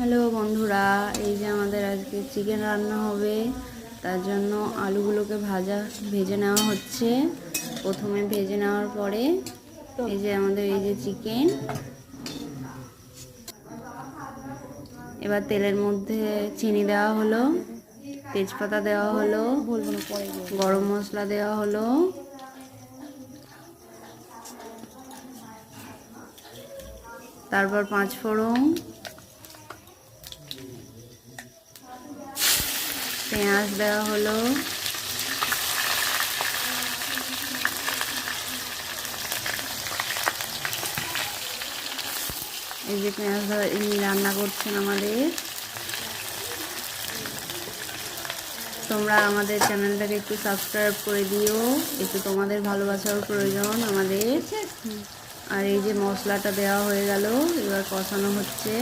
Hello বন্ধুরা, এই যে আমাদের আজকে চিকেন রান্না হবে। তার জন্য আলুগুলোকে ভেজে নেওয়া হচ্ছে। প্রথমে ভেজে নেওয়ার পরে এই যে আমাদের এই যে চিকেন, এবার তেলের মধ্যে চিনি দেওয়া হলো, তেজপাতা দেওয়া হলো, গরম মশলা দেওয়া হলো, তারপর 5 ফোড়ন, পেঁয়াজ দেওয়া হলো, এই যে পেঁয়াজ রান্না করছেন আমাদের। তোমরা আমাদের চ্যানেলটাকে একটু সাবস্ক্রাইব করে দিও, একটু তোমাদের ভালোবাসার প্রয়োজন আমাদের। আর এই যে মশলাটা দেওয়া হয়ে গেল, এবার কষানো হচ্ছে।